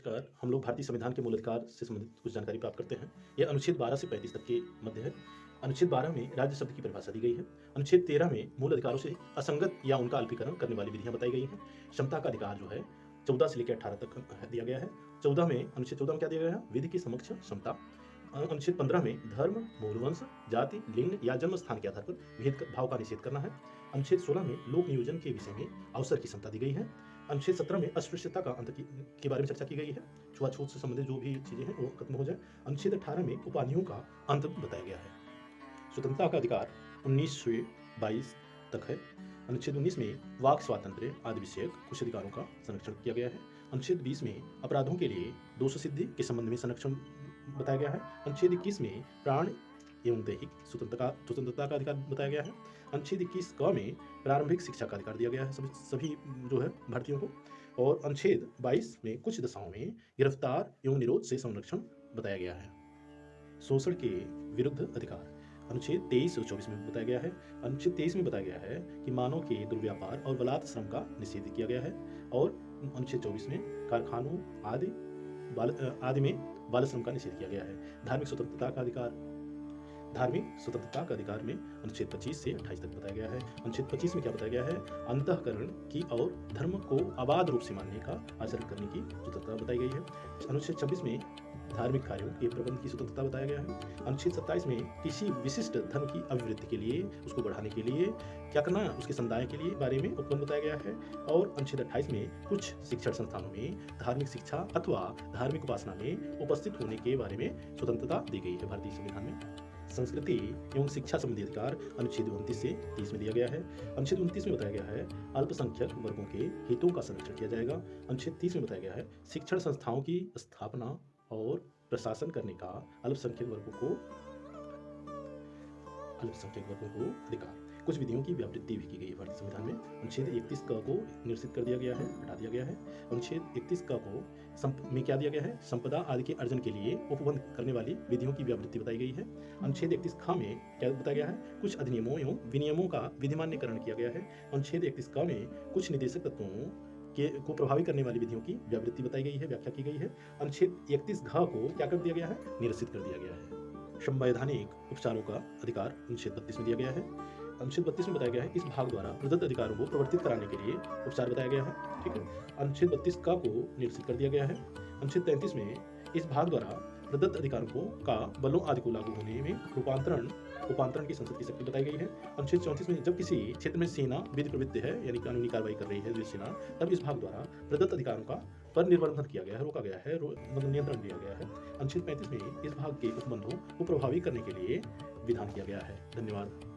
नमस्कार। हम लोग भारतीय संविधान के मूल अधिकार से संबंधित कुछ जानकारी प्राप्त करते हैं। यह अनुच्छेद 12 से 35 तक के मध्य है। अनुच्छेद 12 में राज्य शब्द की परिभाषा दी गई है। अनुच्छेद 13 में मूल अधिकारों से असंगत या उनका अल्पीकरण करने वाली विधियां बताई गई हैं। क्षमता का अधिकार जो है 14 से लेकर 18 तक दिया गया है। 14 में अनुच्छेद 14 में क्या दिया गया है? विधि की समक्ष क्षमता। अनुच्छेद 15 में धर्म, मूल वंश, जाति, लिंग या जन्म स्थान के आधार पर भेदभाव का निषेध करना है। अनुच्छेद 16 में लोक नियोजन के विषय में अवसर की क्षमता दी गई है। अनुच्छेद 17 में अस्पृश्यता का अंत के बारे में चर्चा की गई है। छुआछूत से संबंधित जो भी चीजें हैं वो खत्म हो जाए। अनुच्छेद 18 में उपाधियों का अंत बताया गया है। स्वतंत्रता का अधिकार 19 से 22 तक है। अनुच्छेद 19 में वाक स्वातंत्र्य आदि विषयक कुछ अधिकारों का संरक्षण किया गया है। अनुच्छेद 20 में अपराधों के लिए दोष सिद्धि के संबंध में संरक्षण बताया गया है। अनुच्छेद 21 में प्राण एवं दैहिक स्वतंत्रता का अधिकार बताया गया है। अनुच्छेद 21 क में प्रारंभिक शिक्षा का अधिकार दिया गया है सभी जो है भारतीयों को। और अनुच्छेद 22 में कुछ दशाओं में गिरफ्तार एवं निरोध से संरक्षण बताया गया है। शोषण के विरुद्ध अधिकार अनुच्छेद 23 और 24 में बताया गया है। अनुच्छेद 23 में बताया गया है कि मानव के दुर्व्यापार और बलात् श्रम का निषेध किया गया है। और अनुच्छेद 24 में कारखानों आदि में बाल श्रम का निषेध किया गया है। धार्मिक स्वतंत्रता का अधिकार में अनुच्छेद 25 से 28 तक बताया गया है। अनुच्छेद 25 में क्या बताया गया है? अंतःकरण की और धर्म को अबाध रूप से मानने का आचरण करने की स्वतंत्रता बताई गई है। अनुच्छेद 26 में धार्मिक कार्यों के प्रबंध की स्वतंत्रता बताया गया है। अनुच्छेद 27 में किसी विशिष्ट धर्म की अभिवृद्धि के लिए, उसको बढ़ाने के लिए क्या करना है, उसके समुदाय के लिए बारे में उपबंध बताया गया है। और अनुच्छेद 28 में कुछ शिक्षण संस्थानों में धार्मिक शिक्षा अथवा धार्मिक उपासना में उपस्थित होने के बारे में स्वतंत्रता दी गई है भारतीय संविधान में। संस्कृति एवं शिक्षा संबंधी अधिकार अनुच्छेद 29 से 30 में दिया गया है। अनुच्छेद 29 में बताया गया है अल्पसंख्यक वर्गों के हितों का संरक्षण किया जाएगा। अनुच्छेद 30 में बताया गया है शिक्षण संस्थाओं की स्थापना और प्रशासन करने का अल्पसंख्यक वर्गों को अधिकार। कुछ विधियों की व्यावृत्ति भी की गई है भारतीय संविधान में। अनुच्छेद 31 क को निरसित कर दिया गया है, हटा दिया गया है। अनुच्छेद 31 क को में क्या दिया गया है? संपदा आदि के अर्जन के लिए उपबंध करने वाली विधियों की व्यावृत्ति बताई गई है। अनुच्छेद 31 ख में क्या बताया गया है? कुछ अधिनियमों एवं विनियमों का विधिमान्यकरण किया गया है। अनुच्छेद 31 क में कुछ निदेशक तत्वों को प्रभावी करने वाली विधियों की व्यावृत्ति बताई गई है, व्याख्या की गई है। अनुच्छेद 31 घ को क्या कर दिया गया है? निरसित कर दिया गया है। संवैधानिक उपचारों का अधिकार अनुच्छेद 32 में दिया गया है। अनुच्छेद 32 में बताया गया है इस भाग द्वारा प्रदत्त अधिकारों को प्रवर्तित कराने के लिए उपचार बताया गया है। ठीक है। अनुच्छेद 32 का को निरसित कर दिया गया है। अनुच्छेद 33 में इस भाग द्वारा प्रदत्त अधिकारों का बलों आदि को लागू होने में रूपांतरण की संसद की शक्ति बताई गई है। अनुच्छेद 34 में जब किसी क्षेत्र में सेना विधि प्रवृत्त है यानी कानूनी कार्रवाई कर रही है सेना, तब इस भाग द्वारा प्रदत्त अधिकारों का पर निर्बंधन किया गया है, रोका गया है, नियंत्रण दिया गया है। अनुच्छेद 35 में इस भाग के उपबंधों को प्रभावी करने के लिए विधान किया गया है। धन्यवाद।